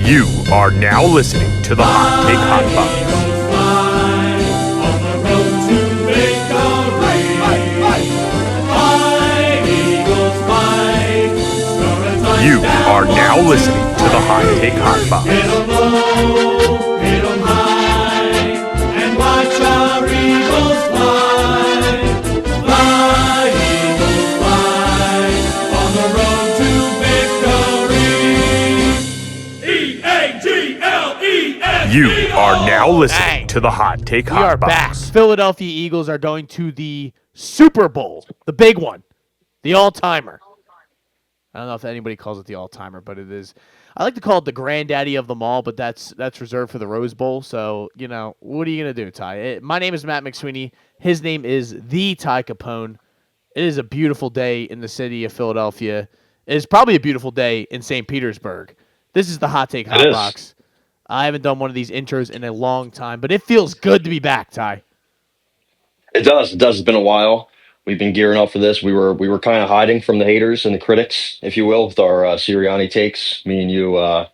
You are now listening to the Hot Take Hot Box. You are now listening to the Hot Take Hot Box. You are now listening to the Hot Take Hot We are Box. back. Philadelphia Eagles are going to the Super Bowl, the big one, the all-timer. I don't know if anybody calls it the all-timer, but it is. I like to call it the granddaddy of them all, but that's reserved for the Rose Bowl. So, what are you going to do, Ty? My name is Matt McSweeney. His name is the Ty Capone. It is a beautiful day in the city of Philadelphia. It is probably a beautiful day in St. Petersburg. This is the Hot Take Hot Box. I haven't done one of these intros in a long time, but it feels good to be back, Ty. It does. It does. It's been a while. We've been gearing up for this. We were kind of hiding from the haters and the critics, if you will, with our Sirianni takes. Me and you. I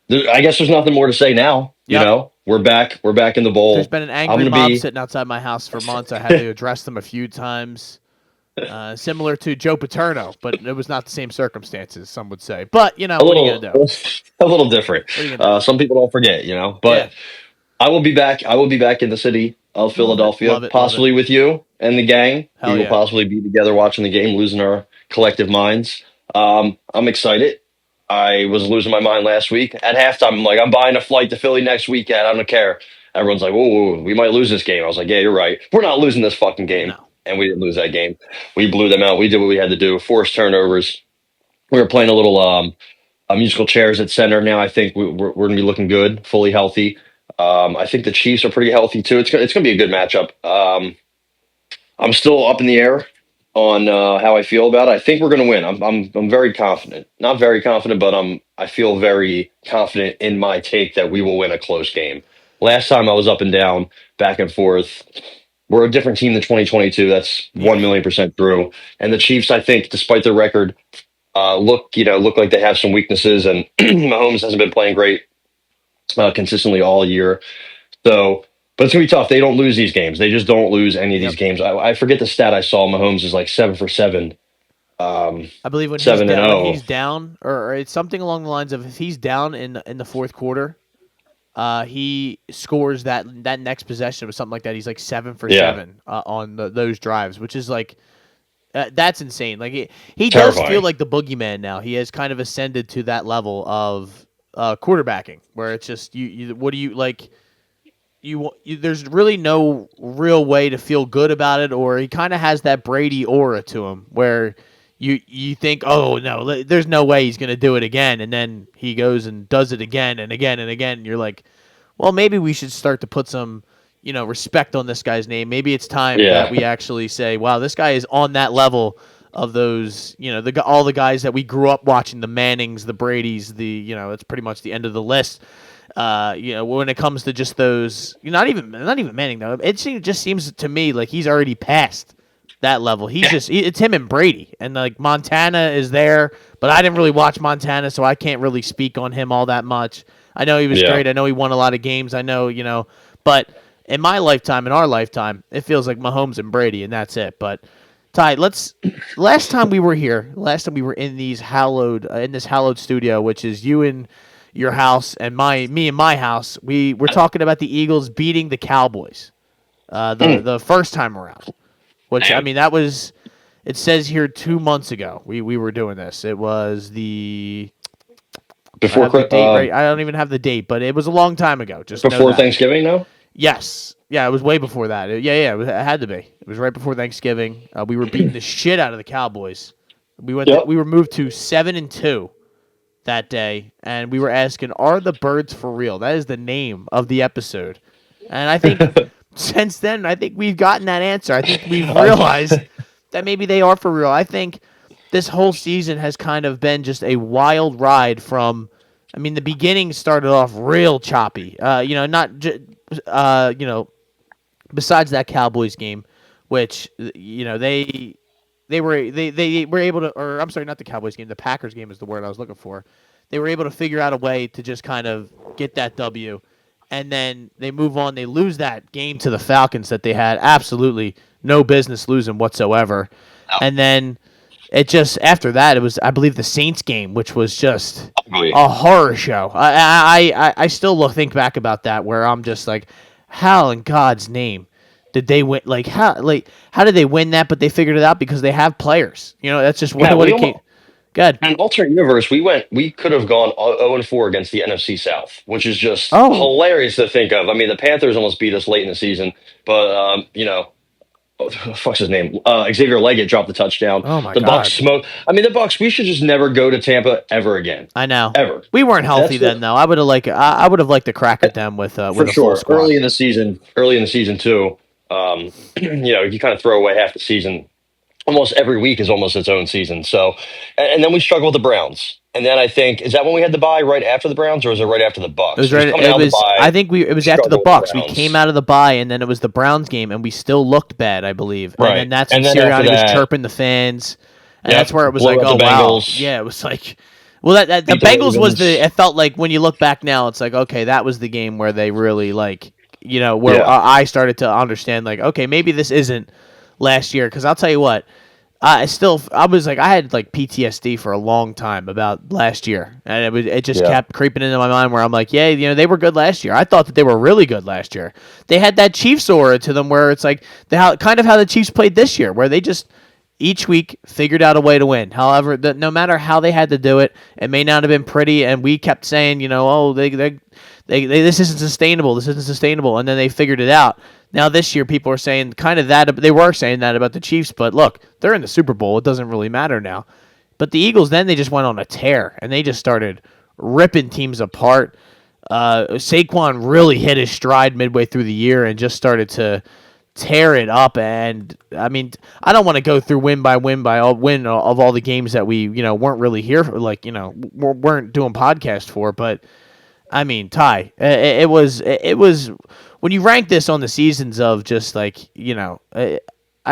guess there's nothing more to say now. Yep. You know, we're back. We're back in the bowl. There's been an angry mob sitting outside my house for months. I had to address them a few times. Similar to Joe Paterno, but it was not the same circumstances, some would say. But, what are you going to do? A little different. Some people don't forget, But I will be back. I will be back in the city of Philadelphia, Love it. possibly with you and the gang. Hell We will possibly be together watching the game, losing our collective minds. I'm excited. I was losing my mind last week. At halftime, I'm like, I'm buying a flight to Philly next weekend. I don't care. Everyone's like, whoa, we might lose this game. I was like, yeah, you're right. We're not losing this fucking game. No. And we didn't lose that game. We blew them out. We did what we had to do. Forced turnovers. We were playing a little musical chairs at center. Now I think we're going to be looking good, fully healthy. I think the Chiefs are pretty healthy too. It's going to be a good matchup. I'm still up in the air on how I feel about it. I think we're going to win. I'm very confident. Not very confident, but I feel very confident in my take that we will win a close game. Last time I was up and down, back and forth. We're a different team than 2022. That's 1,000,000% true. And the Chiefs, I think, despite their record, look like they have some weaknesses, and Mahomes hasn't been playing great consistently all year. So, but it's gonna be tough. They don't lose these games. They just don't lose any of these games. I forget the stat I saw. Mahomes is like 7 for 7. I believe when 7-0. he's down, or it's something along the lines of if he's down in the fourth quarter, he scores that next possession or something like that. He's like 7 for 7 on those drives, which is like that's insane. Like he does feel like the boogeyman now. He has kind of ascended to that level of quarterbacking, where it's just you. What do you like? You there's really no real way to feel good about it, or he kind of has that Brady aura to him, where you think, oh no, there's no way he's gonna do it again, and then he goes and does it again and again and again. And you're like, well, maybe we should start to put some respect on this guy's name. Maybe it's time that we actually say, wow, this guy is on that level of those, all the guys that we grew up watching, the Mannings, the Bradys, it's pretty much the end of the list. When it comes to just those, not even Manning though. It just seems to me like he's already past that level. It's him and Brady, and like Montana is there, but I didn't really watch Montana, so I can't really speak on him all that much. I know he was great. I know he won a lot of games. I know, but in my lifetime, in our lifetime, it feels like Mahomes and Brady, and that's it. But Ty, last time we were in this hallowed studio, which is you and your house and me and my house, we were talking about the Eagles beating the Cowboys the first time around, which that was, it says here 2 months ago we were doing this. It was before the date, right? I don't even have the date, but it was a long time ago. Just before Thanksgiving, no? Yes. Yeah, it was way before that. It had to be. It was right before Thanksgiving. We were beating the shit out of the Cowboys. We were moved to 7-2 that day, and we were asking, "Are the birds for real?" That is the name of the episode. And I think since then, I think we've gotten that answer. I think we've realized that maybe they are for real. I think this whole season has kind of been just a wild ride from. I mean, the beginning started off real choppy. Besides that Cowboys game, which they were able to, or I'm sorry, not the Cowboys game, the Packers game is the word I was looking for. they were able to figure out a way to just kind of get that W, and then they move on. They lose that game to the Falcons that they had absolutely no business losing whatsoever, and then it just after that it was I believe the Saints game, which was just a horror show. I still think back about that where I'm just like, how in God's name did they win? How did they win that? But they figured it out because they have players. That's just what it came. Good. In an alternate universe, we could have gone 0-4 against the NFC South, which is just hilarious to think of. I mean, the Panthers almost beat us late in the season, but what the fuck's his name? Xavier Leggett dropped the touchdown. Oh my God. The Bucs smoke. I mean, the Bucs. We should just never go to Tampa ever again. I know. Ever. We weren't healthy then, though. I would have liked. I would have liked to crack at them with a full squad. Early in the season too. You kind of throw away half the season. Almost every week is almost its own season. So, and then we struggle with the Browns. And then I think, is that when we had the bye right after the Browns, or was it right after the Bucs? It was right. I think it was after the Bucs. We came out of the bye, and then it was the Browns game, and we still looked bad, I believe. Right. And then that's when Sirianni was chirping the fans, and that's where it was like, oh wow, yeah, it was like, well, that the Bengals was the. It felt like when you look back now, it's like, okay, that was the game where they really I started to understand, like, okay, maybe this isn't last year, because I'll tell you what. I had like PTSD for a long time about last year, and it just kept creeping into my mind where I'm like, yeah, they were good last year. I thought that they were really good last year. They had that Chiefs aura to them where it's like kind of how the Chiefs played this year, where they just each week figured out a way to win. However, no matter how they had to do it, it may not have been pretty, and we kept saying, this isn't sustainable. This isn't sustainable, and then they figured it out. Now this year, people are saying kind of that. They were saying that about the Chiefs, but look, they're in the Super Bowl. It doesn't really matter now. But the Eagles, then they just went on a tear, and they just started ripping teams apart. Saquon really hit his stride midway through the year and just started to tear it up. And I mean, I don't want to go through win by win of all the games that we weren't really here for, weren't doing podcast for, but. I mean, Ty, it was when you rank this on the seasons of just like I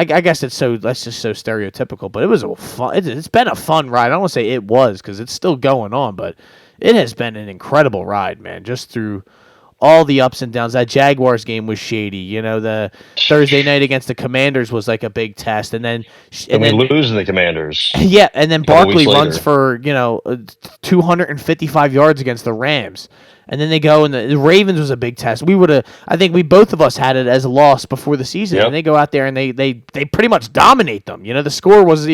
guess that's just so stereotypical, but it was a fun. It's been a fun ride. I don't want to say it was because it's still going on, but it has been an incredible ride, man. Just through all the ups and downs. That Jaguars game was shady. The Thursday night against the Commanders was like a big test, and then we lose to the Commanders. Yeah, and then Barkley runs for 255 yards against the Rams. And then they go, and the Ravens was a big test. I think both of us had it as a loss before the season. Yep. And they go out there and they pretty much dominate them. The score was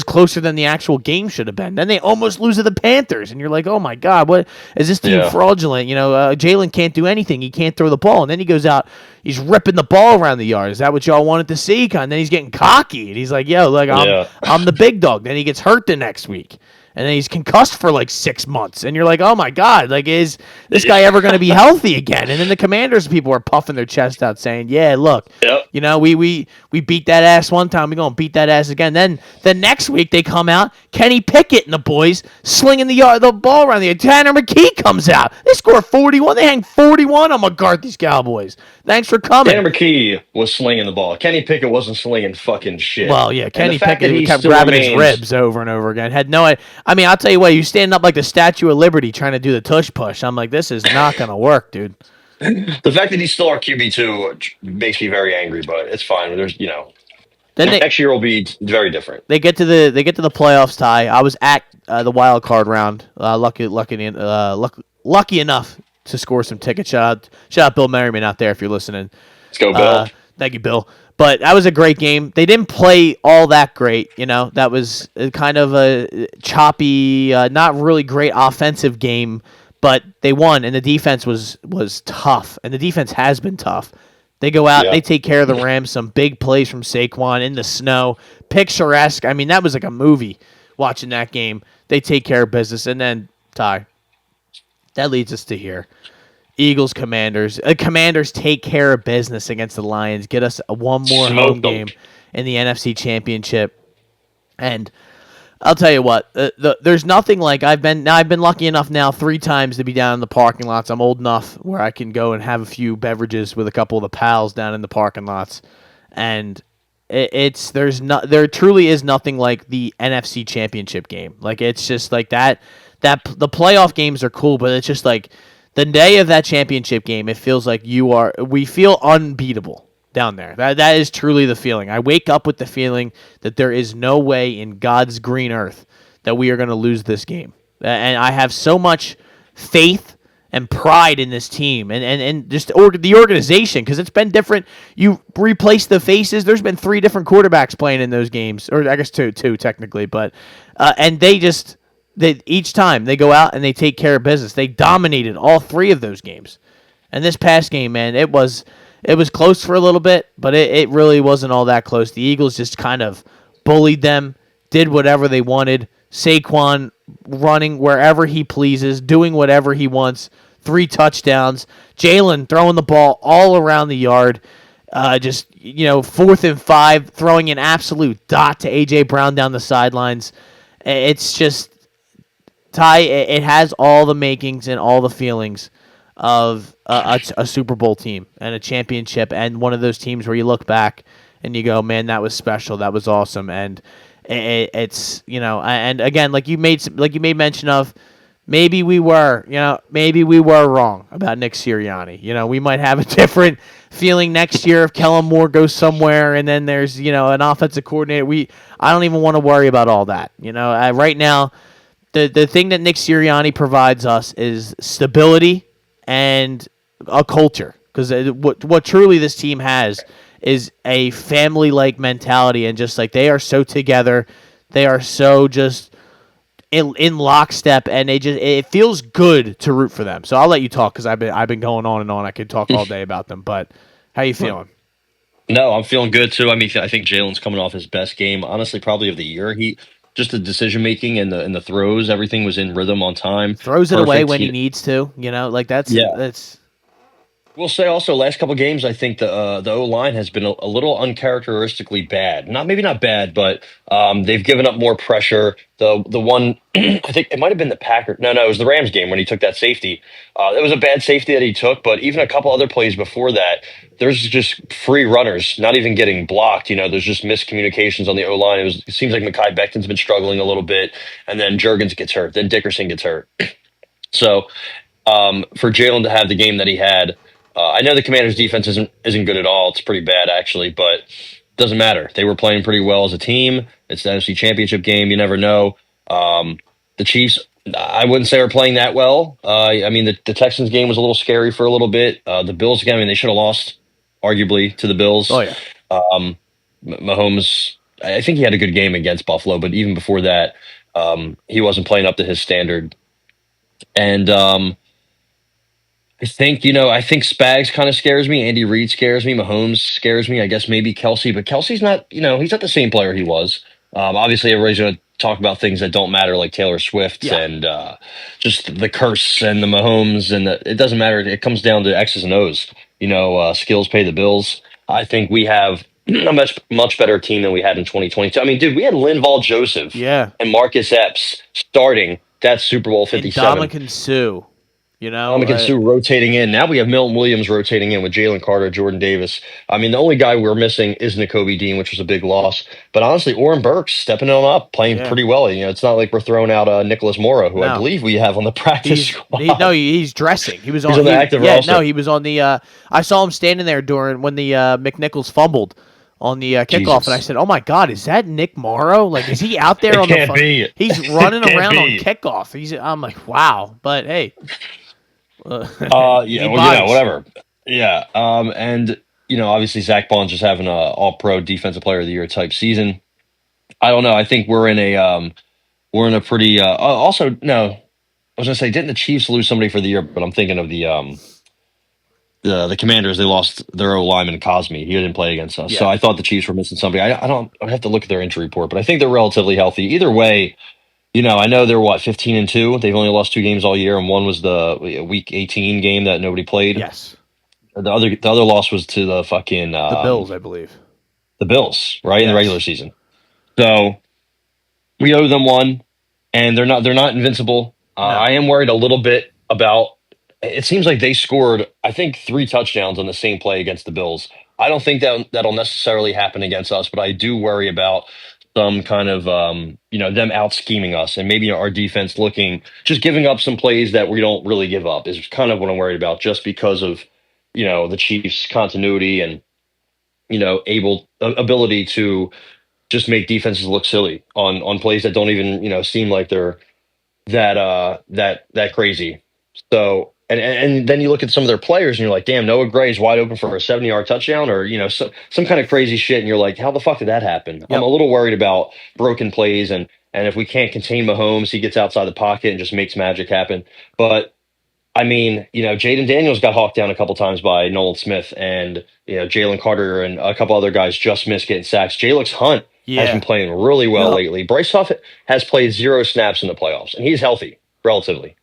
closer than the actual game should have been. Then they almost lose to the Panthers, and you're like, oh my God, what is this team fraudulent? Jalen can't do anything. He can't throw the ball, and then he goes out, he's ripping the ball around the yard. Is that what y'all wanted to see? And then he's getting cocky, and he's like, I'm the big dog. Then he gets hurt the next week. And then he's concussed for like 6 months. And you're like, oh, my God, is this guy ever going to be healthy again? And then the Commanders people are puffing their chest out saying, yeah, look, we beat that ass one time. We're going to beat that ass again. Then the next week they come out, Kenny Pickett and the boys slinging the ball around the yard. Tanner McKee comes out. They score 41. They hang 41 on McCarthy's Cowboys. Thanks for coming. Tanner McKee was slinging the ball. Kenny Pickett wasn't slinging fucking shit. Well, yeah, Kenny Pickett kept grabbing his ribs over and over again. Had no idea. I mean, I'll tell you what, you stand up like the Statue of Liberty trying to do the tush push. I'm like, this is not going to work, dude. The fact that he's still our QB2 makes me very angry, but it's fine. There's, then next year will be very different. They get to the playoffs, Ty. I was at the wild card round. Lucky enough to score some tickets. Shout out Bill Merriman out there if you're listening. Let's go, Bill. Thank you, Bill. But that was a great game. They didn't play all that great. That was kind of a choppy, not really great offensive game, but they won, and the defense was tough, and the defense has been tough. They go out, they take care of the Rams, some big plays from Saquon in the snow, picturesque. I mean, that was like a movie watching that game. They take care of business, and then, Ty, that leads us to here. Eagles, Commanders. Commanders take care of business against the Lions. Get us one more home game in the NFC Championship. And I'll tell you what, there's nothing like I've been lucky enough now 3 times to be down in the parking lots. I'm old enough where I can go and have a few beverages with a couple of the pals down in the parking lots. And there truly is nothing like the NFC Championship game. Like, it's just like that that the playoff games are cool, but it's just like the day of that championship game, it feels like we feel unbeatable down there. That is truly the feeling. I wake up with the feeling that there is no way in God's green earth that we are going to lose this game. And I have so much faith and pride in this team and just the organization, because it's been different. You replace the faces. There's been 3 different quarterbacks playing in those games, or I guess two technically, but and each time they go out and they take care of business. They dominated all 3 of those games. And this past game, man, it was close for a little bit, but it really wasn't all that close. The Eagles just kind of bullied them, did whatever they wanted. Saquon running wherever he pleases, doing whatever he wants. 3 touchdowns. Jalen throwing the ball all around the yard. Just 4th and 5, throwing an absolute dot to A.J. Brown down the sidelines. It's just, Ty, it has all the makings and all the feelings of a Super Bowl team and a championship, and one of those teams where you look back and you go, man, that was special, that was awesome. And it's and again, like you made mention of, maybe we were wrong about Nick Sirianni. We might have a different feeling next year if Kellen Moore goes somewhere and then there's an offensive coordinator. I don't even want to worry about all that. Right now, the thing that Nick Sirianni provides us is stability and a culture, because what truly this team has is a family-like mentality, and just like they are so together, they are so just in lockstep, and it feels good to root for them. So I'll let you talk, because I've been going on and on. I could talk all day about them, but how you feeling? No, I'm feeling good too. I mean, I think Jalen's coming off his best game, honestly, probably of the year. He just the decision making and the throws, everything was in rhythm on time. Throws it away Perfect. when he needs to. Like that's Yeah. that's. We'll say also last couple games, I think the O line has been a little uncharacteristically bad. Maybe not bad, but they've given up more pressure. The one I think it might have been the Packers. No, it was the Rams game when he took that safety. It was a bad safety that he took, but even a couple other plays before that, there's just free runners, not even getting blocked. There's just miscommunications on the O line. It seems like Mekhi Becton's been struggling a little bit, and then Juergens gets hurt, then Dickerson gets hurt. So for Jalen to have the game that he had, I know the Commanders' defense isn't good at all. It's pretty bad actually, but doesn't matter. They were playing pretty well as a team. It's the NFC Championship game. You never know. The Chiefs, I wouldn't say are playing that well. I mean, the Texans game was a little scary for a little bit. The Bills game, I mean, they should have lost, arguably, to the Bills. Oh yeah. Mahomes, I think he had a good game against Buffalo, but even before that, he wasn't playing up to his standard. And I think Spags kind of scares me. Andy Reid scares me. Mahomes scares me. I guess maybe Kelsey, but Kelsey's not. He's not the same player he was. Obviously, everybody's going to talk about things that don't matter, like Taylor Swift and just the curse and the Mahomes, and it doesn't matter. It comes down to X's and O's. Skills pay the bills. I think we have a much better team than we had in 2022. I mean, dude, we had Linval Joseph and Marcus Epps starting that Super Bowl 57. And Ndamukong Suh. Ndamukong Suh rotating in. Now we have Milton Williams rotating in with Jalen Carter, Jordan Davis. I mean, the only guy we're missing is Nakobe Dean, which was a big loss. But honestly, Oren Burks stepping on up, playing pretty well. It's not like we're throwing out Nicholas Morrow, who I believe we have on the practice squad. He's dressing. He was on the active roster. No, he was on the. I saw him standing there when the McNichols fumbled on the kickoff, and I said, "Oh my God, is that Nick Morrow? Like, is he out there on can't be. He's running around on kickoff. I'm like, wow, but hey." Whatever. Yeah. And obviously Zach Bond's just having a all-pro defensive player of the year type season. I don't know. I think we're in a pretty also no, I was gonna say, didn't the Chiefs lose somebody for the year? But I'm thinking of the Commanders. They lost their O lineman Cosme. He didn't play against us. Yeah. So I thought the Chiefs were missing somebody. I'd have to look at their injury report, but I think they're relatively healthy. Either way, I know they're 15-2. They've only lost 2 games all year, and one was the Week 18 game that nobody played. Yes. The other loss was to the fucking the Bills, I believe. The Bills, right, in the regular season. So we owe them one, and they're not invincible. No. I am worried a little bit about. It seems like they scored, I think, 3 touchdowns on the same play against the Bills. I don't think that'll necessarily happen against us, but I do worry about some kind of them out scheming us, and maybe our defense just giving up some plays that we don't really give up is kind of what I'm worried about, just because of the Chiefs' continuity and ability to just make defenses look silly on plays that don't even seem like they're that crazy. So and then you look at some of their players and you're like, damn, Noah Gray's wide open for a 70-yard touchdown, or some kind of crazy shit, and you're like, how the fuck did that happen? I'm Yep. a little worried about broken plays, and if we can't contain Mahomes, he gets outside the pocket and just makes magic happen. But I mean, Jaden Daniels got hawked down a couple times by Nolan Smith, and Jalen Carter and a couple other guys just missed getting sacks. Jalix Hunt has been playing really well lately. Bryce Huff has played 0 snaps in the playoffs, and he's healthy relatively.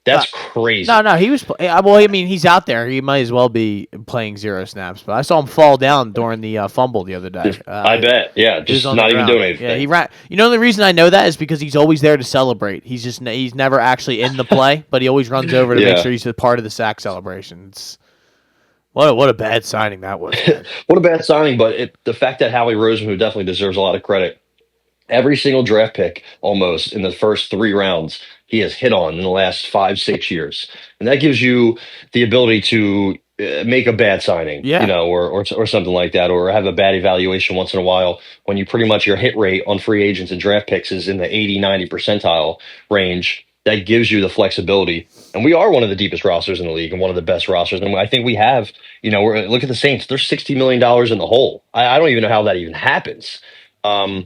That's crazy. No, he was. Well, I mean, he's out there. He might as well be playing 0 snaps. But I saw him fall down during the fumble the other day. I bet. Yeah, just not even doing anything. Yeah, he ran. The only reason I know that is because he's always there to celebrate. He's never actually in the play, but he always runs over to make sure he's a part of the sack celebration. What a bad signing that was. What a bad signing, but the fact that Howie Roseman, who definitely deserves a lot of credit, every single draft pick almost in the first 3 rounds he has hit on in the last 5-6 years, and that gives you the ability to make a bad signing, or something like that, or have a bad evaluation once in a while, when you pretty much your hit rate on free agents and draft picks is in the 80-90 percentile range. That gives you the flexibility, and we are one of the deepest rosters in the league and one of the best rosters. And I think we have, look at the Saints; they're $60 million in the hole. I don't even know how that even happens. And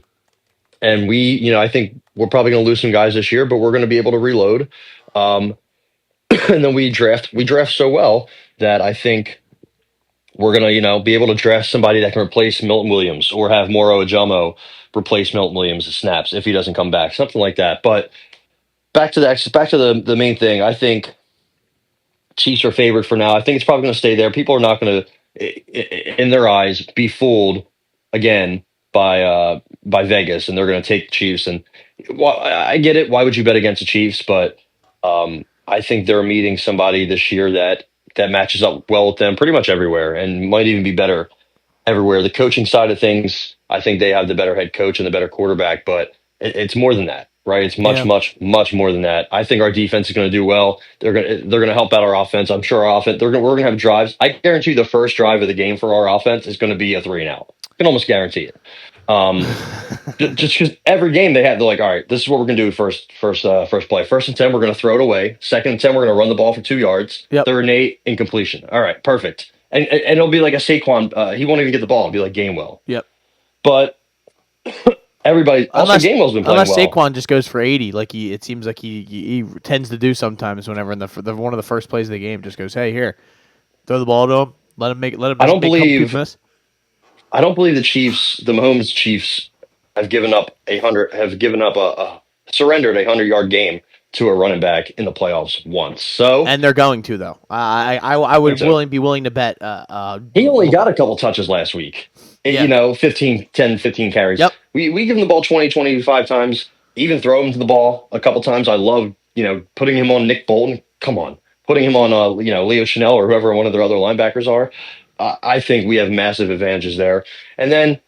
I think we're probably going to lose some guys this year, but we're going to be able to reload. And then we draft so well that I think we're going to, be able to draft somebody that can replace Milton Williams, or have Moro Ajomo replace Milton Williams' snaps if he doesn't come back, something like that. But back to the main thing, I think Chiefs are favored for now. I think it's probably going to stay there. People are not going to, in their eyes, be fooled again by Vegas, and they're going to take the Chiefs. And I get it. Why would you bet against the Chiefs? But I think they're meeting somebody this year that matches up well with them pretty much everywhere, and might even be better everywhere. The coaching side of things, I think they have the better head coach and the better quarterback, but it's more than that, right? It's much more than that. I think our defense is going to do well. They're going to help out our offense. I'm sure our offense, we're going to have drives. I guarantee the first drive of the game for our offense is going to be a 3-and-out. I can almost guarantee it. Just because every game they're like, all right, this is what we're going to do first play. 1st and 10, we're going to throw it away. 2nd and 10, we're going to run the ball for 2 yards. 3rd and 8, incompletion. All right, perfect. And it'll be like a Saquon. He won't even get the ball. It'll be like Gainwell. Yep. But everybody, also Gainwell's been playing well. Unless Saquon just goes for 80, like it seems like he tends to do sometimes whenever in one of the first plays of the game, just goes, hey, here, throw the ball to him. Let him I don't believe the Mahomes Chiefs have given up surrendered a 100-yard game to a running back in the playoffs once. So, and they're going to, though. I would be willing to bet. He only got a couple touches last week. 15 carries. Yep. We give him the ball 20, 25 times, even throw him to the ball a couple times. I love, putting him on Nick Bolton. Come on. Putting him on, Leo Chanel or whoever one of their other linebackers are. I think we have massive advantages there. And then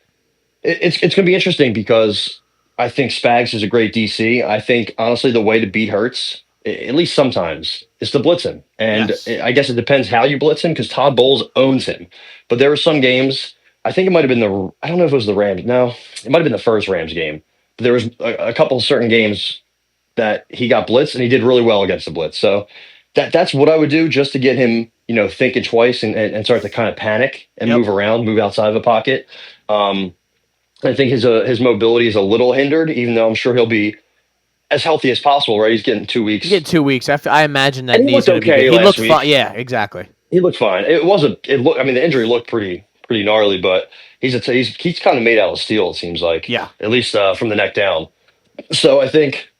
it's going to be interesting because I think Spags is a great DC. I think, honestly, the way to beat Hurts, at least sometimes, is to blitz him. And I guess it depends how you blitz him, because Todd Bowles owns him. But there were some games, I think it might have been I don't know if it was the Rams. No, it might have been the first Rams game. But there was a couple of certain games that he got blitzed, and he did really well against the blitz. So that's what I would do, just to get him, thinking twice and start to kind of panic and move around, move outside of a pocket. I think his mobility is a little hindered, even though I'm sure he'll be as healthy as possible, right? He's getting 2 weeks. He's getting 2 weeks. I imagine that needs to be good. He looked fine. Yeah, exactly. He looked fine. The injury looked pretty gnarly, but he's kind of made out of steel, it seems like. Yeah. At least from the neck down. So I think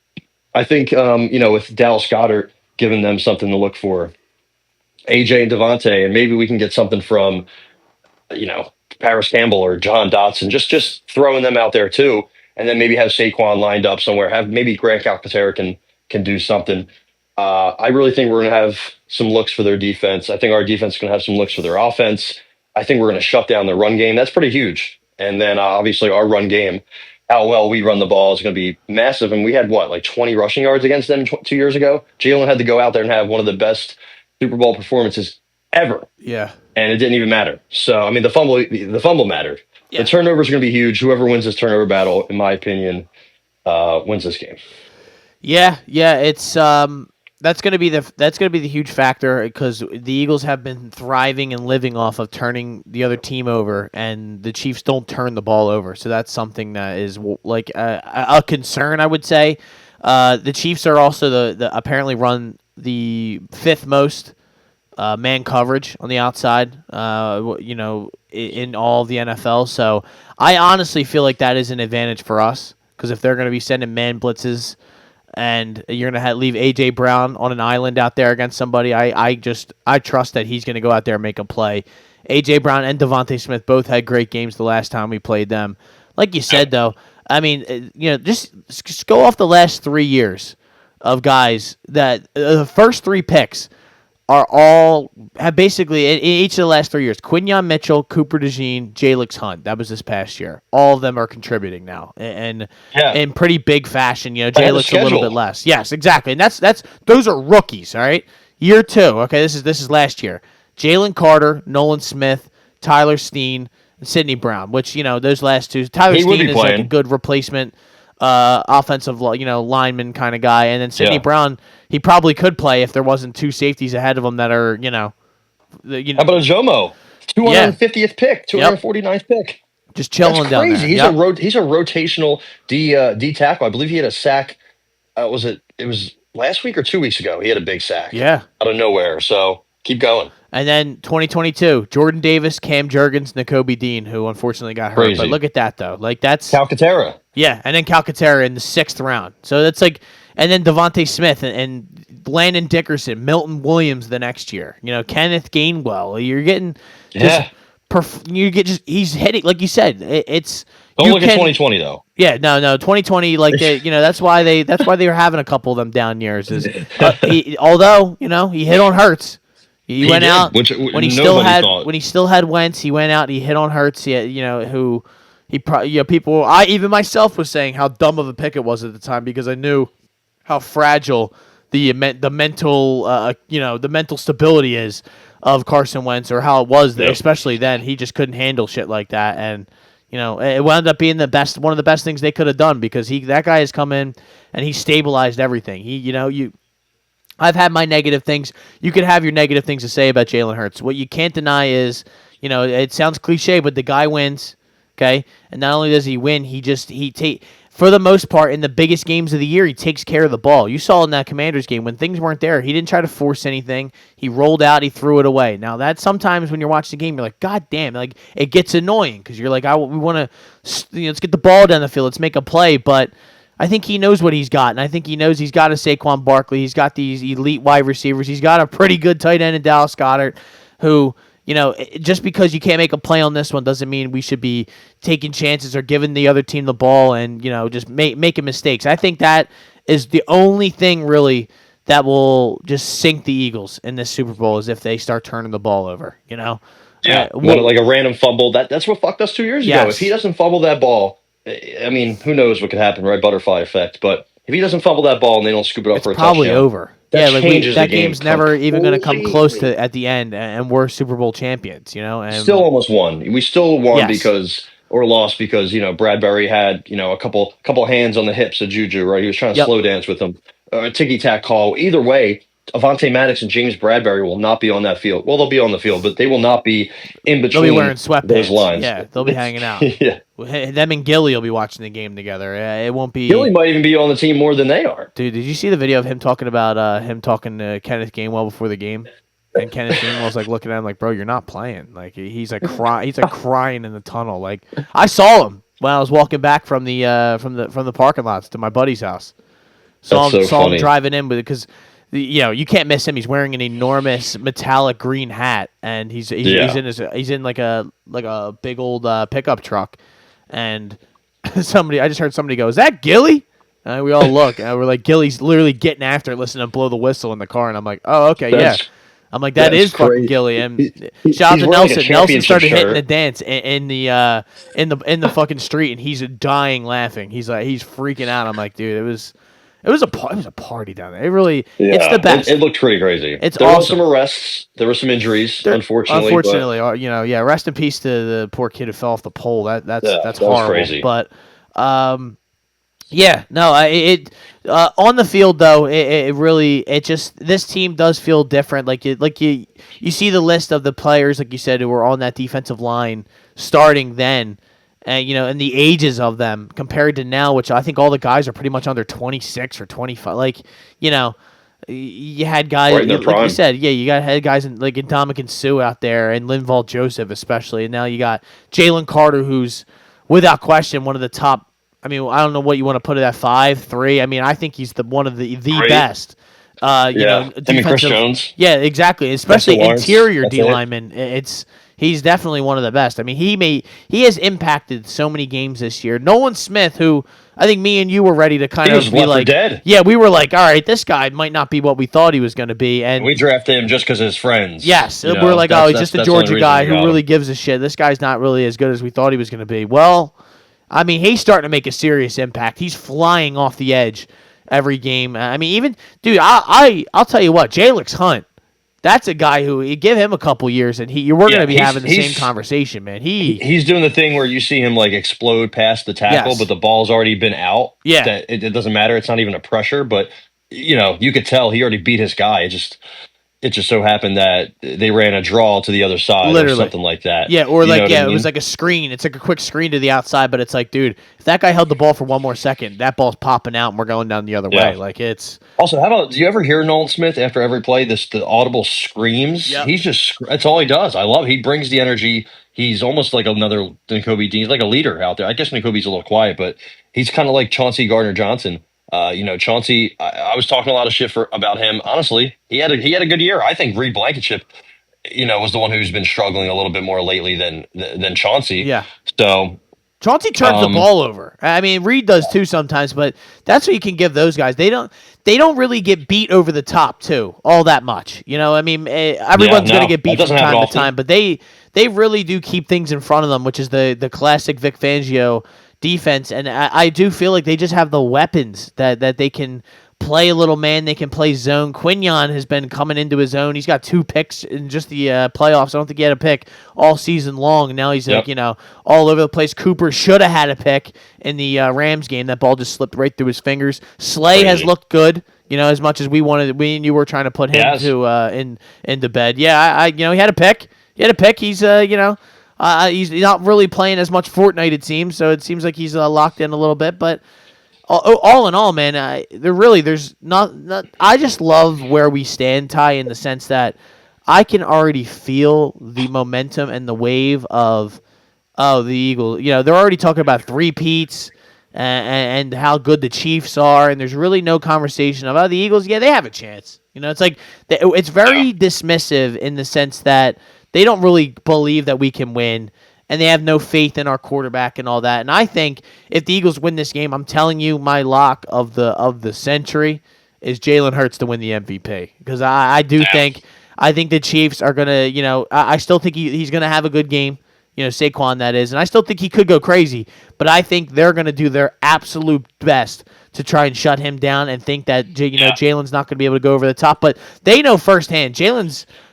with Dallas Goedert giving them something to look for, AJ and Devontae, and maybe we can get something from, Paris Campbell or John Dotson, just throwing them out there too, and then maybe have Saquon lined up somewhere. Have maybe Grant Calcaterra can do something. I really think we're going to have some looks for their defense. I think our defense is going to have some looks for their offense. I think we're going to shut down the run game. That's pretty huge. And then obviously our run game how well we run the ball is going to be massive. And we had what, like 20 rushing yards against them 2 years ago. Jalen had to go out there and have one of the best Super Bowl performances ever, Yeah. and it didn't even matter. So I mean, the fumble mattered. Yeah. The turnovers are going to be huge. Whoever wins this turnover battle, in my opinion, wins this game. Yeah, it's that's gonna be the huge factor because the Eagles have been thriving and living off of turning the other team over, and the Chiefs don't turn the ball over. So that's something that is like a concern, I would say. The Chiefs are also the apparently run the fifth most man coverage on the outside. In all of the NFL. So I honestly feel like that is an advantage for us because if they're going to be sending man blitzes and you're going to leave A.J. Brown on an island out there against somebody, I trust that he's going to go out there and make a play. A.J. Brown and Devontae Smith both had great games the last time we played them. Like you said, though, I mean, just go off the last 3 years of guys that the first three picks have basically in each of the last 3 years. Quinyon Mitchell, Cooper DeJean, Jalix Hunt. That was this past year. All of them are contributing now, and in pretty big fashion. Jalix a little bit less. Yes, exactly. And that's those are rookies. All right, year two. Okay, this is last year. Jalen Carter, Nolan Smith, Tyler Steen, and Sidney Brown. Which those last two. Tyler Steen is like a good replacement. Offensive, lineman kind of guy, and then Sidney Brown, he probably could play if there wasn't two safeties ahead of him that are, How about a Jomo? 250th pick, 249th pick. Just chilling down there. He's a rotational D tackle. I believe he had a sack. It was last week or 2 weeks ago. He had a big sack. Yeah. Out of nowhere. So keep going. And then 2022, Jordan Davis, Cam Jurgens, Nakobe Dean, who unfortunately got hurt. Crazy. But look at that, though. Like, that's... Calcaterra. Yeah, and then Calcaterra in the 6th round. So that's like... And then Devontae Smith and Landon Dickerson, Milton Williams the next year. Kenneth Gainwell. You're getting... he's hitting... Like you said, it's... Don't look at 2020, though. Yeah, no, 2020, like, that's why they were having a couple of them down years. Although, he hit on Hurts. He went out when he still had Wentz. He went out. And he hit on Hurts. People. I even myself was saying how dumb of a pick it was at the time because I knew how fragile the mental stability is of Carson Wentz, or how it was, especially then. He just couldn't handle shit like that, and it wound up being one of the best things they could have done because that guy has come in and he stabilized everything. I've had my negative things. You could have your negative things to say about Jalen Hurts. What you can't deny is, it sounds cliche, but the guy wins, okay? And not only does he win, for the most part, in the biggest games of the year, he takes care of the ball. You saw in that Commanders game, when things weren't there, he didn't try to force anything. He rolled out, he threw it away. Now, that sometimes when you're watching the game, you're like, God damn, like, it gets annoying because you're like, we want to, let's get the ball down the field, let's make a play, but I think he knows what he's got, and I think he knows he's got a Saquon Barkley. He's got these elite wide receivers. He's got a pretty good tight end in Dallas Goedert, who, just because you can't make a play on this one doesn't mean we should be taking chances or giving the other team the ball and, just making mistakes. I think that is the only thing really that will just sink the Eagles in this Super Bowl is if they start turning the ball over, Yeah, like a random fumble. That's what fucked us 2 years ago. If he doesn't fumble that ball, I mean, who knows what could happen, right? Butterfly effect. But if he doesn't fumble that ball and they don't scoop it up for a touchdown, probably over. That game's never even going to come close completely. to at the end, and we're Super Bowl champions, And Still almost won. We still won or lost because Bradbury had a couple hands on the hips of Juju, right? He was trying to slow dance with him. A ticky tack call. Either way, Avonte Maddox and James Bradbury will not be on that field. Well, they'll be on the field, but they will not be in between. They'll be wearing sweatpants. Those lines. Yeah, they'll be hanging out. Yeah. Them and Gilly will be watching the game together. It won't be. Gilly might even be on the team more than they are. Dude, did you see the video of him talking about to Kenneth Gainwell before the game? And Kenneth Gainwell's like looking at him like, "Bro, you're not playing." Like he's like crying in the tunnel. Like I saw him when I was walking back from the parking lots to my buddy's house. Saw him driving in with it because. You can't miss him. He's wearing an enormous metallic green hat, and he's in like a big old pickup truck. And I just heard somebody go, "Is that Gilly?" And we all look, and we're like, "Gilly's literally getting after it, listening to blow the whistle in the car." And I'm like, "Oh, okay, yeah." I'm like, that That's is fucking great. Gilliam. He's Shout out to wearing like a Nelson. Nelson championship started hitting the shirt. dance in the fucking street, and he's dying laughing. He's freaking out. I'm like, dude, it was a party down there. It's the Yeah, best. it looked pretty crazy. It's There was awesome. some arrests. There were some injuries, unfortunately. But Yeah. Rest in peace to the poor kid who fell off the pole. That's yeah, that's that was horrible. crazy. But yeah, no, on the field though, it just this team does feel different. You see the list of the players, like you said, who were on that defensive line starting then, and and the ages of them compared to now, which I think all the guys are pretty much under 26 or 25. You had guys Right in their like you prime. said, yeah, had guys in Ndamukong Suh out there and Linval Joseph especially, and now you got Jalen Carter, who's without question one of the top. I mean, I don't know what you want to put it at 5'3". I mean, I think he's one of the Great. best. Him and Chris defensive. Jones. Yeah, exactly. Especially Lawrence, interior that's D it. lineman. He's definitely one of the best. I mean, he has impacted so many games this year. Nolan Smith, who I think me and you were ready to kind He of was be left for like, dead. yeah, we were like, all right, this guy might not be what we thought he was going to be, and We drafted him just because of his friends. yes, You know, we're like, that's- oh, he's just a that's the only Georgia reason guy we who got really him. gives a shit. This guy's not really as good as we thought he was going to be. Well, I mean, he's starting to make a serious impact. He's flying off the edge every game. I mean, even dude, I'll tell you what, Jalix Hunt. That's a guy who you give him a couple years and we're going to be having the same conversation, man. He's doing the thing where you see him like explode past the tackle, Yes. but the ball's already been out. Yeah. That it doesn't matter. It's not even a pressure, but you could tell he already beat his guy. It just so happened that they ran a draw to the other side Literally. or something like that. Yeah, or You know what I it mean? was like a screen. It's like a quick screen to the outside, but it's like, dude, if that guy held the ball for one more second, that ball's popping out and we're going down the other Yeah. way. Like it's Also, how about do you ever hear Nolan Smith after every play? The audible screams. Yep. That's all he does. I love. He brings the energy. He's almost like another N'Kobe Dean. He's like a leader out there. I guess N'Kobe's a little quiet, but he's kind of like Chauncey Gardner Johnson. Chauncey. I was talking a lot of shit about him. Honestly, he had a good year. I think Reed Blankenship, was the one who's been struggling a little bit more lately than Chauncey. Yeah. So Chauncey turns the ball over. I mean, Reed does too sometimes, but that's what you can give those guys. They don't really get beat over the top too all that much. I mean, everyone's going to get beat from time to time, but they really do keep things in front of them, which is the classic Vic Fangio defense. And I do feel like they just have the weapons that they can play a little man. They can play zone. Quinion has been coming into his own. He's got 2 picks in just the playoffs. I don't think he had a pick all season long. And now he's all over the place. Cooper should have had a pick in the Rams game. That ball just slipped right through his fingers. Slay has looked good. As much as we and you were trying to put him into bed. Yeah, he had a pick. He's he's not really playing as much Fortnite, it seems. So it seems like he's locked in a little bit, but. All in all, man, there's not. I just love where we stand, Ty, in the sense that I can already feel the momentum and the wave of the Eagles. They're already talking about 3-peats and how good the Chiefs are, and there's really no conversation about the Eagles. Yeah, they have a chance. It's like it's very dismissive in the sense that they don't really believe that we can win. And they have no faith in our quarterback and all that. And I think if the Eagles win this game, I'm telling you, my lock of the century is Jalen Hurts to win the MVP. Because I think the Chiefs are gonna, I still think he's gonna have a good game. Saquon that is, and I still think he could go crazy. But I think they're gonna do their absolute best to try and shut him down and think that Jalen's not gonna be able to go over the top. But they know firsthand,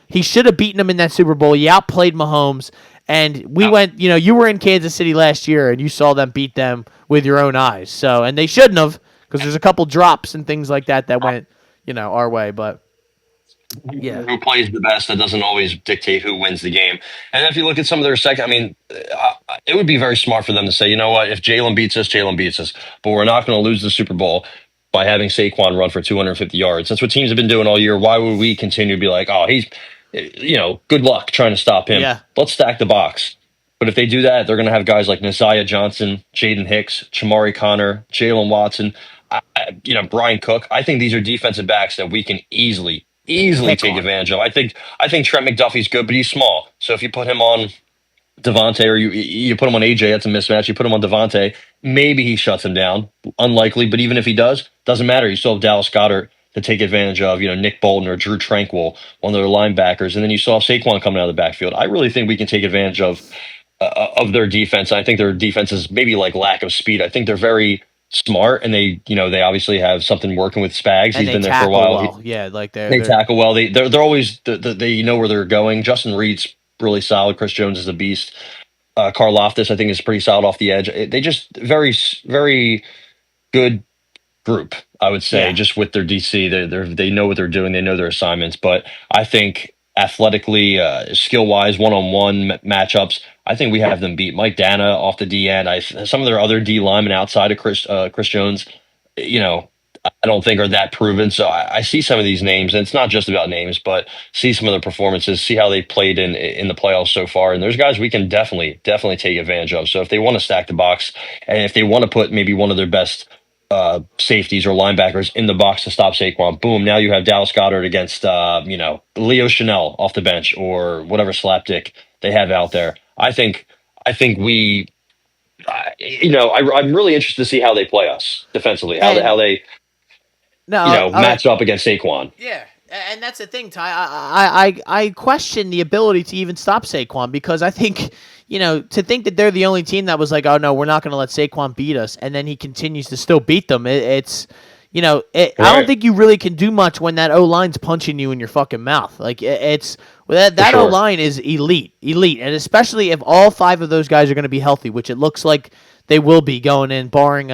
he should have beaten him in that Super Bowl. He outplayed Mahomes. And we went, you were in Kansas City last year and you saw them beat them with your own eyes. So, and they shouldn't have because there's a couple drops and things like that went, our way. But yeah, who plays the best, that doesn't always dictate who wins the game. And if you look at some of their second, it would be very smart for them to say, you know what, if Jalen beats us, but we're not going to lose the Super Bowl by having Saquon run for 250 yards. That's what teams have been doing all year. Why would we continue to be like, oh, he's good luck trying to stop him. Yeah. Let's stack the box. But if they do that, they're going to have guys like Nasiah Johnson, Jaden Hicks, Chamari Connor, Jalen Watson, Brian Cook. I think these are defensive backs that we can easily take advantage of. I think Trent McDuffie's good, but he's small. So if you put him on Devontae or you put him on AJ, that's a mismatch. You put him on Devontae, maybe he shuts him down. Unlikely, but even if he does, doesn't matter. You still have Dallas Goedert to take advantage of, Nick Bolton or Drew Tranquil, one of their linebackers, and then you saw Saquon coming out of the backfield. I really think we can take advantage of their defense. I think their defense is maybe like lack of speed. I think they're very smart, and they obviously have something working with Spags. And He's they been there for a tackle while. well. Yeah, like They they're tackle well. They're always they know where they're going. Justin Reed's really solid. Chris Jones is a beast. Karl Loftus, I think, is pretty solid off the edge. They just very good group, I would say, yeah. just with their DC. They know what they're doing. They know their assignments. But I think athletically, skill wise, one-on-one matchups, I think we have them beat. Mike Dana off the D end. Some of their other D linemen outside of Chris Jones, you know, I don't think are that proven. So I see some of these names, and it's not just about names, but see some of the performances, see how they played in the playoffs so far. And there's guys we can definitely take advantage of. So if they want to stack the box, and if they want to put maybe one of their best safeties or linebackers in the box to stop Saquon, boom, now you have Dallas Goedert against Leo Chanel off the bench or whatever slapdick they have out there. I think we. I'm really interested to see how they play us defensively, how they No, match up against Saquon. yeah, and that's the thing, Ty. I question the ability to even stop Saquon because I think, to think that they're the only team that was like, oh no, we're not going to let Saquon beat us, and then he continues to still beat them. It's, I don't think you really can do much when that O line's punching you in your fucking mouth. Like it's that sure. O line is elite, and especially if all 5 of those guys are going to be healthy, which it looks like they will be going in, barring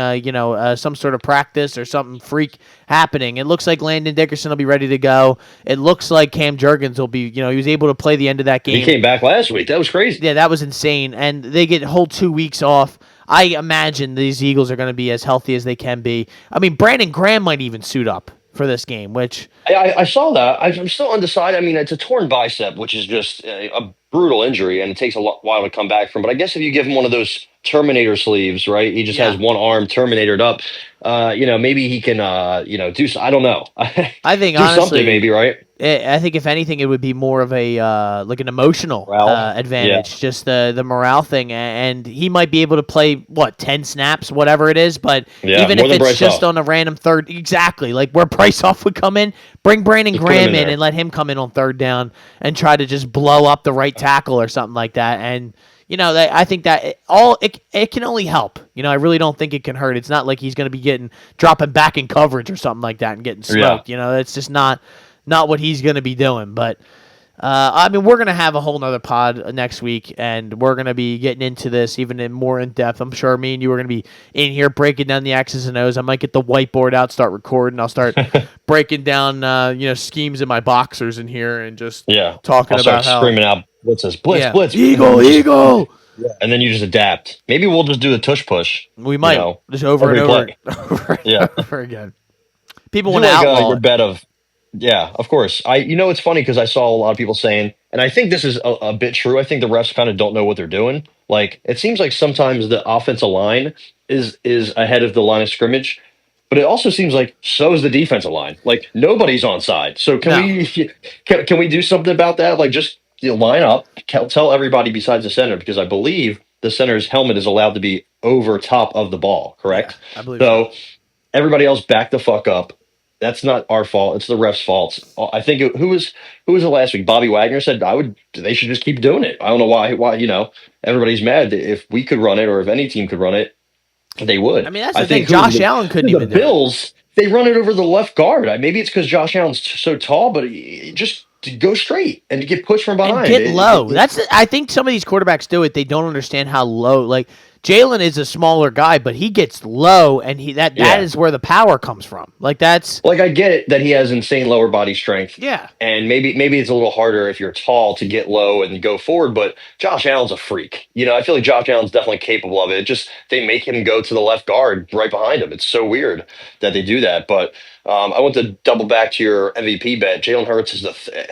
some sort of practice or something freak happening. It looks like Landon Dickerson will be ready to go. It looks like Cam Jurgens will be, he was able to play the end of that game. He came back last week. That was crazy. Yeah, that was insane. And they get a whole 2 weeks off. I imagine these Eagles are going to be as healthy as they can be. I mean, Brandon Graham might even suit up for this game, which I saw that. I'm still undecided. I mean, it's a torn bicep, which is just a brutal injury, and it takes a while to come back from. But I guess if you give him one of those Terminator sleeves, right? He just has one arm Terminatored up. Maybe he can, do. I don't know. I think do honestly, something, maybe, right? I think if anything, it would be more of a like an emotional advantage, just the morale thing, and he might be able to play 10 snaps, whatever it is. But even if it's just on a random third, exactly like where Bryce Off would come in, bring Brandon Graham in and let him come in on third down and try to just blow up the right tackle or something like that. And I think that it can only help. I really don't think it can hurt. It's not like he's going to be dropping back in coverage or something like that and getting smoked. It's just not what he's going to be doing. But we're going to have a whole nother pod next week, and we're going to be getting into this even more in depth. I'm sure me and you are going to be in here breaking down the X's and O's. I might get the whiteboard out, start recording. I'll start breaking down schemes in my boxers in here and just talking about how screaming out blitzes, blitz, eagle. Yeah. And then you just adapt. Maybe we'll just do the tush push. We might just over and over, over again. People want to outlaw your bet of. Yeah, of course. It's funny because I saw a lot of people saying, and I think this is a bit true. I think the refs kind of don't know what they're doing. Like it seems like sometimes the offensive line is ahead of the line of scrimmage, but it also seems like so is the defensive line. Like nobody's on side. So can we do something about that? Like just line up, tell everybody besides the center, because I believe the center's helmet is allowed to be over top of the ball. Correct. Yeah, I believe so. Everybody else back the fuck up. That's not our fault. It's the refs' fault. I think who was it last week? Bobby Wagner said they should just keep doing it. I don't know why everybody's mad. If we could run it or if any team could run it, they would. I mean, that's the thing. Josh Allen couldn't even do it. The Bills, they run it over the left guard. Maybe it's because Josh Allen's so tall, but just to go straight and to get pushed from behind. And get low. I think some of these quarterbacks do it. They don't understand how low. Like Jalen is a smaller guy, but he gets low, and that is where the power comes from. Like that's like I get it that he has insane lower body strength. Yeah, and maybe it's a little harder if you're tall to get low and go forward. But Josh Allen's a freak. I feel like Josh Allen's definitely capable of it. Just they make him go to the left guard right behind him. It's so weird that they do that. But I want to double back to your MVP bet. Jalen Hurts is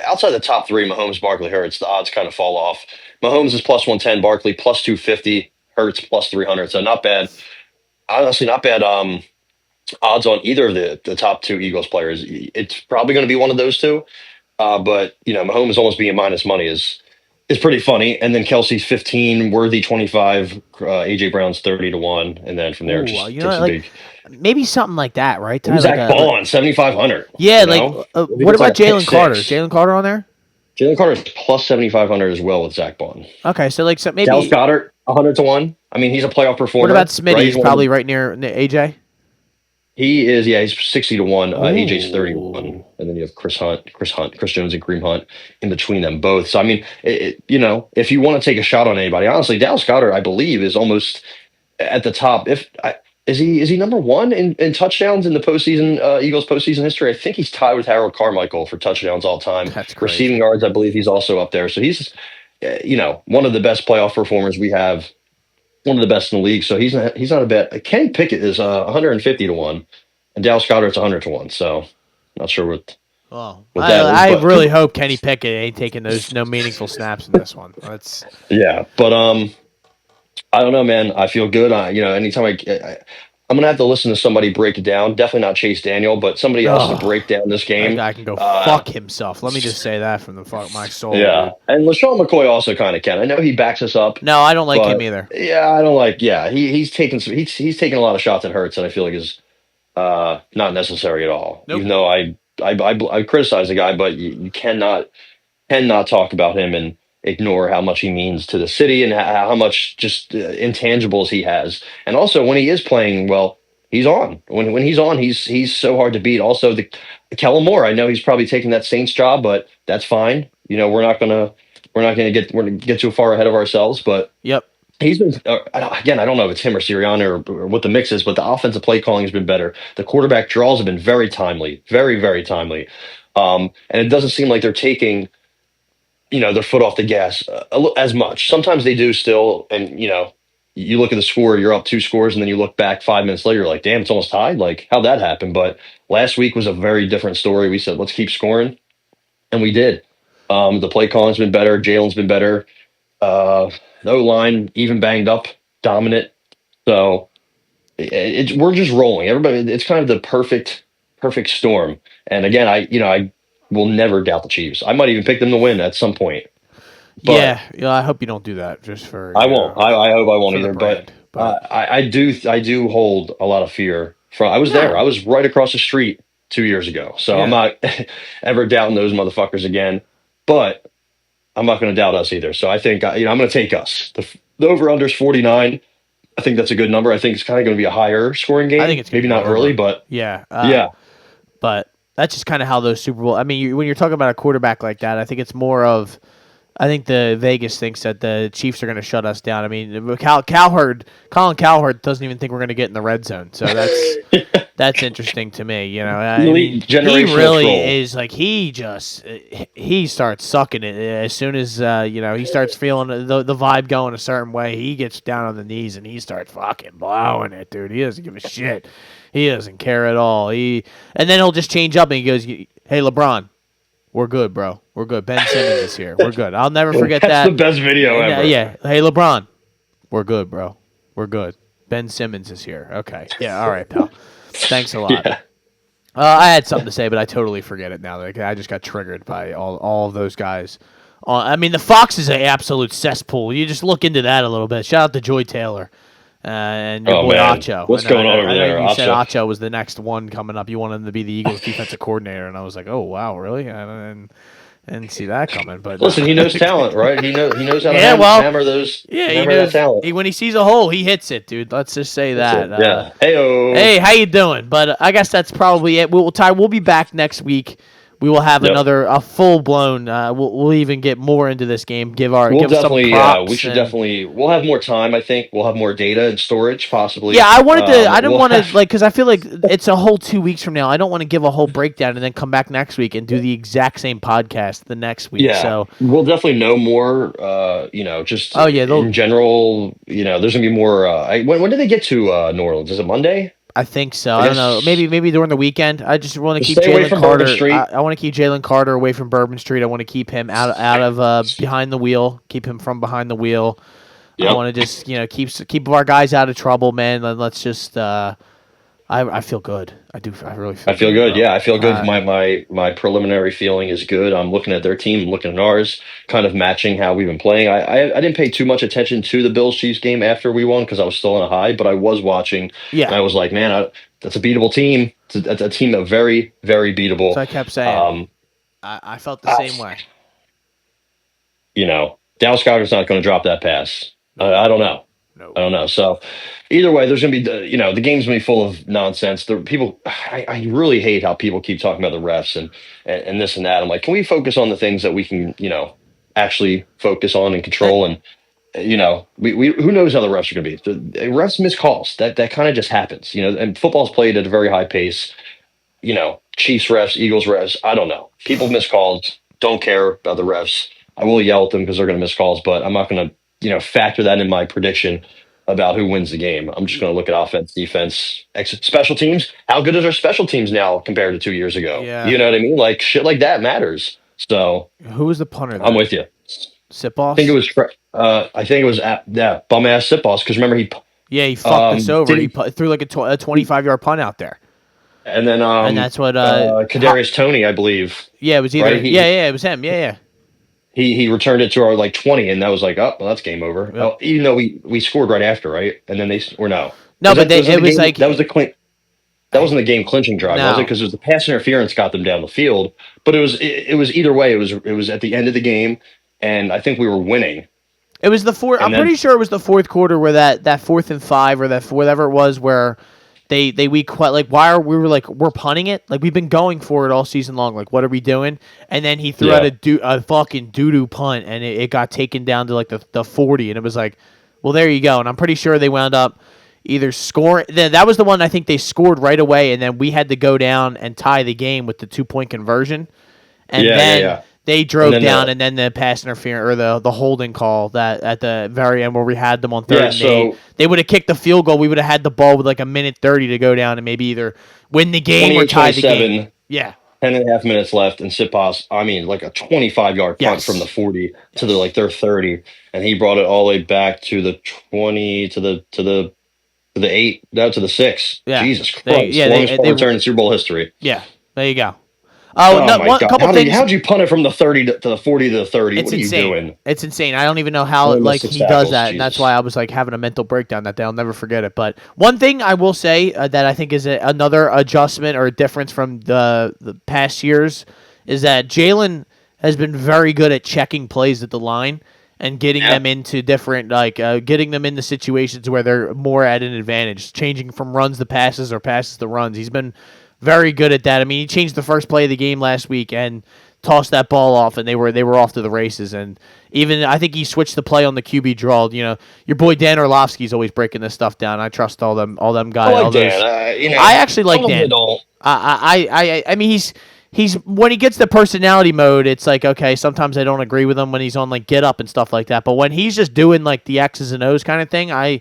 outside the top 3. Mahomes, Barkley, Hurts. The odds kind of fall off. Mahomes is plus 110. Barkley plus 250. Hurts plus 300, so not bad. Honestly, not bad odds on either of the top 2 Eagles players. It's probably going to be one of those two, but Mahomes almost being minus money is It's pretty funny. And then Kelsey's 15, Worthy 25, AJ Brown's 30-1, and then from there Ooh, just takes a like big. maybe something like that, right? Maybe Ty? Like Zach a Bond 7,500. yeah, You like know, if he what gets like about a pick Jalen Carter? Is six, Jalen Carter on there? Jalen Carter is plus 7,500 as well with Zach Bond. Okay, so like Dallas maybe Goddard 100-1. I mean, he's a playoff what about performer, Smitty? right? He's probably right near AJ. He is, yeah, he's 60-1. AJ's 31, Ooh. and then you have Chris Jones, and Kareem Hunt in between them both. So I mean, you know, if you want to take a shot on anybody, honestly, Dallas Goddard, I believe, is almost at the top. Is he number one in touchdowns in the postseason, Eagles postseason history? I think he's tied with Harold Carmichael for touchdowns all time. That's Receiving crazy. yards, I believe he's also up there. So he's, you know, one of the best playoff performers we have, one of the best in the league. So he's not a bet. Kenny Pickett is 150-1, and Dallas Goedert's 100-1. So not sure Well, what that is, I but really hope Kenny Pickett ain't taking those no meaningful snaps in this one. That's yeah. But I don't know, man. I feel good. You know, anytime I'm gonna have to listen to somebody break it down. Definitely not Chase Daniel, but somebody else to oh, break down this that game. guy can go fuck himself. Let me just say that from the fuck my soul, Yeah, dude. and LaShawn McCoy also kind of can. I know he backs us up, No, I don't like him but either. yeah, I don't like. Yeah, he's taking he's taking a lot of shots at Hurts, and I feel like is not necessary at all. Nope. Even though I criticize the guy, but you cannot talk about him and ignore how much he means to the city and how much just intangibles he has. And also when he is playing well, he's on. When he's on, he's so hard to beat. Also the Kellen Moore, I know he's probably taking that Saints job, but that's fine. You know, we're not gonna get too far ahead of ourselves, but Yep. he's been again. I don't know if it's him or Sirianni or what the mix is, but the offensive play calling has been better. The quarterback draws have been very timely, very very timely, and it doesn't seem like they're taking their foot off the gas as much. Sometimes they do still, and you look at the score, you're up 2 scores, and then you look back 5 minutes later, you're like, damn, it's almost tied. Like, how'd that happen? But last week was a very different story. We said, let's keep scoring, and we did. The play calling's been better. Jalen's been better. The O-line, even banged up, dominant. So we're just rolling. Everybody, it's kind of the perfect storm. And again, I will never doubt the Chiefs. I might even pick them to win at some point. But Yeah, I hope you don't do that just for I won't. I hope I won't for the either. But brand. But I do hold a lot of fear from. I was there. I no. was right across the street 2 years ago. So I'm Yeah. not ever doubting those motherfuckers again. But I'm not going to doubt us either. So I think I'm going to take us. The over under is 49. I think that's a good number. I think it's kind of going to be a higher scoring game. I think it's gonna Maybe go not over. early, but Yeah. yeah. But that's just kind of how those Super Bowl. I mean, when you're talking about a quarterback like that, I think it's more of. I think the Vegas thinks that the Chiefs are going to shut us down. I mean, Colin Cowherd doesn't even think we're going to get in the red zone. So that's interesting to me. You know, I mean, he really is like he starts sucking it as soon as he starts feeling the vibe going a certain way. He gets down on the knees and he starts fucking blowing it, dude. He doesn't give a shit. He doesn't care at all. And then he'll just change up and he goes, "Hey, LeBron. We're good, bro. We're good. Ben Simmons is here. We're good. I'll never forget that. That's the best video ever. Yeah. Hey, LeBron. We're good, bro. We're good. Ben Simmons is here. Okay. Yeah. All right, pal. Thanks a lot. Yeah. I had something to say, but I totally forget it now. Like, I just got triggered by all of those guys. I mean, the Fox is an absolute cesspool. You just look into that a little bit. Shout out to Joy Taylor. And your boy man. Acho. What's going on over there? You said Acho. Acho was the next one coming up. You wanted him to be the Eagles defensive coordinator, and I was like, oh wow, really? I didn't see that coming. But Listen, he knows talent, right? He knows how to hammer those. Yeah, hammer he knows. that talent. When he sees a hole, he hits it, dude. Let's just say that. Yeah. Hey, how you doing? But I guess that's probably it. We'll be back next week. We will have a full blown. We'll even get more into this game. Give definitely. some props. We should definitely. We'll have more time. I think we'll have more data and storage, possibly. Yeah, I wanted to. I didn't want to because I feel like it's a whole 2 weeks from now. I don't want to give a whole breakdown and then come back next week and do the exact same podcast the next week. Yeah, so we'll definitely know more. Just in general. There's gonna be more. When do they get to New Orleans? Is it Monday? I think so. I don't know. Maybe during the weekend. I just want to keep stay away Jalen from Carter. Bourbon Street. I want to keep Jalen Carter away from Bourbon Street. I want to keep him out of behind the wheel. Keep him from behind the wheel. Yep. I want to just keep our guys out of trouble, man. And let's just I feel good. I do. I really I feel feel good, good. bro. Yeah, I feel good. My preliminary feeling is good. I'm looking at their team, I'm looking at ours, kind of matching how we've been playing. I didn't pay too much attention to the Bills Chiefs game after we won because I was still on a high, but I was watching and Yeah. I was like, man, that's a beatable team. It's a team that very very So beatable. I kept saying, Um, I felt the I, same way. Dallas Goedert's not going to drop that pass. No, I don't know. I no. don't know. So either way, there's going to be, the game's going to be full of nonsense. The people, I really hate how people keep talking about the refs and this and that. I'm like, can we focus on the things that we can, actually focus on and That control? And, we who knows how the refs are going to be. The refs miss calls. That kind of just happens, and football's played at a very high pace. Chiefs refs, Eagles refs. I don't know. People miss calls. Don't care about the refs. I will yell at them because they're going to miss calls, but I'm not going to, factor that in my prediction about who wins the game. I'm just going to look at offense, defense, special teams. How good is our special teams now compared to 2 years ago? yeah. You know what I mean? Like shit like that matters. So Who was the punter I'm then? with you. Sip I think it boss. was. I think it was. Yeah, bum ass sit boss. Because remember Yeah, he fucked us over. did He he, threw like a 25-yard punt out there, and then and that's what. Kadarius Toney, I believe. Yeah, it was either. Right. Yeah, it was him. Yeah. He returned it to our like 20, and that was like, oh, well, that's game over. Yep. Oh, even though we scored right after, right? And then or no, No, but was it the was game, like that was the clean. That wasn't the game clinching drive, was it? no. Because it was the pass interference got them down the field. But it was either way. It was at the end of the game, and I think we were winning. It was the fourth. And I'm then pretty sure it was the fourth quarter where that 4th and 5 or that whatever it was where we quite like why are we were like we're punting it, like we've been going for it all season long, like what are we doing? And then he threw out yeah, a fucking doo doo punt and it got taken down to like the 40, and it was like, well, there you go. And I'm pretty sure they wound up either scoring. That was the one I think they scored right away, and then we had to go down and tie the game with the 2-point conversion, and then yeah. they And drove then down, and then the pass interference or the holding call that at the very end where we had them on third yeah. and 8, So they would have kicked the field goal. We would have had the ball with like a minute 30 to go down and maybe either win the game or tie the game. 28-27, Yeah. 10 and a half minutes left, and Sipas, I mean, like a 25-yard punt from the Yes. 40 to their 30, and he brought it all the way back to the 20 to the 8, down to the 6. Yeah. Jesus Christ, longest punt return in Super Bowl history. Yeah. There you go. Oh, Oh no, my God, couple things. how'd you punt it from the 30 to the 40 to the 30? It's What are you insane. doing? It's insane. I don't even know how Only like missed 6 he does tackles, that, and that's Jesus. why I was like having a mental breakdown that day. I'll never forget it. But one thing I will say that I think is another adjustment or a difference from the past years is that Jalen has been very good at checking plays at the line and getting Yeah. them into different getting them into situations where they're more at an advantage, changing from runs to passes or passes to runs. He's been very good at that. I mean, he changed the first play of the game last week and tossed that ball off, and they were off to the races. And even I think he switched the play on the QB draw. You know, your boy Dan Orlovsky's always breaking this stuff down. I trust all them guys. I all like those. Dan. I actually like some of them Dan. don't. I mean, he's when he gets the personality mode, it's like, okay, sometimes I don't agree with him when he's on like get up and stuff like that. But when he's just doing like the X's and O's kind of thing, I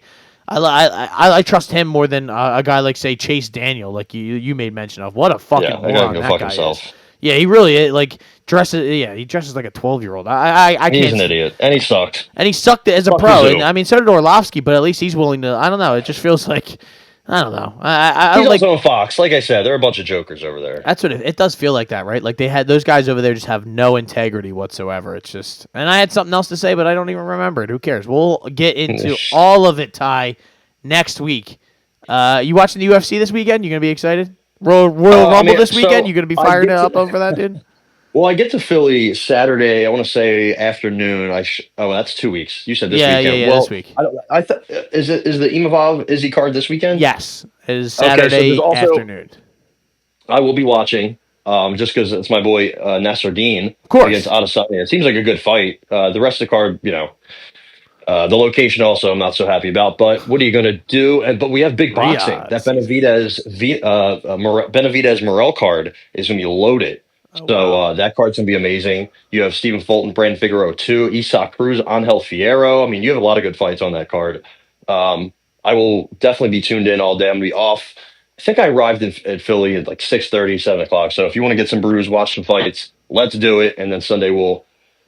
trust him more than a guy like say Chase Daniel, like you made mention of. What a fucking Yeah, I gotta moron go that fuck guy himself. is. Yeah, he really is, like dresses. Yeah, he dresses like a 12-year-old. I He's can't. an idiot, and he sucked. And he sucked as a Fuck pro. Mizzou. And I mean, so did Orlovsky, but at least he's willing to. I don't know. It just feels like I don't know. I He's don't like. also on Fox. Like I said, they're a bunch of jokers over there. That's what it does feel like that, right? Like they had those guys over there just have no integrity whatsoever. It's just, and I had something else to say, but I don't even remember it. Who cares? We'll get into all of it, Ty, next week. You watching the UFC this weekend? You gonna be excited? Royal Rumble this weekend? You gonna be fired up over that, dude? Well, I get to Philly Saturday. I want to say afternoon. Oh, that's 2 weeks. You said this weekend. Yeah, Well, this week. I thought is the Imavov Izzy card this weekend? Yes, it is Okay, so Saturday there's also- afternoon. I will be watching. Just because it's my boy Nasser Dean course. against Adesanya. It seems like a good fight. The rest of the card, the location also I'm not so happy about. But what are you going to do? But we have big boxing. Riyadh. That Benavidez Morel card is going to be loaded. So that card's going to be amazing. You have Stephen Fulton, Brandon Figueroa, too. Isak Cruz, Angel Fierro. I mean, you have a lot of good fights on that card. I will definitely be tuned in all day. I'm going to be off. I think I arrived at Philly at like 6:30, 7 o'clock. So if you want to get some brews, watch some fights, let's do it. And then Sunday we'll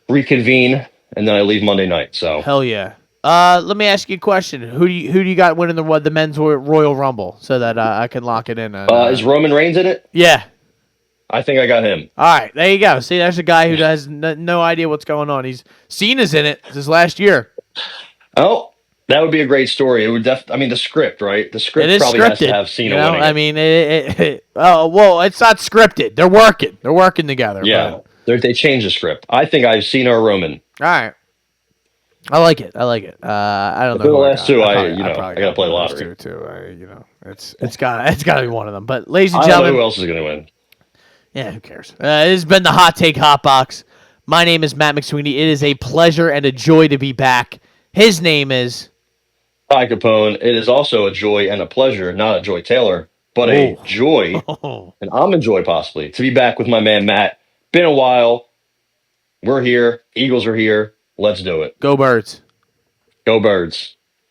reconvene, and then I leave Monday night. So Hell yeah. Let me ask you a question. Who do you got winning the men's Royal Rumble so that I can lock it in? And, Is Roman Reigns in it? yeah. I think I got him. All right, there you go. See, there's a guy who has no idea what's going on. Cena's in it. This is last year. Oh, that would be a great story. It would I mean, the script, right? The It script is probably has to scripted. have Cena You know, winning I it. mean, oh well, it's not scripted. They're working. They're working together. Yeah, they changed the script. I think I've Cena or Roman. All right. I like it. I like it. I don't know For the who last I got. two, I I gotta play the one of those lottery. too. It's got to be one of them. But ladies and I don't know gentlemen, who else is going to win. yeah, who cares? It has been the Hot Take Hot Box. My name is Matt McSweeney. It is a pleasure and a joy to be back. His name is. Hi, Capone. It is also a joy and a pleasure, not a Joy Taylor, but a Oh. joy, an almond joy possibly, to be back with my man Matt. Been a while. We're here. Eagles are here. Let's do it. Go Birds. Go Birds.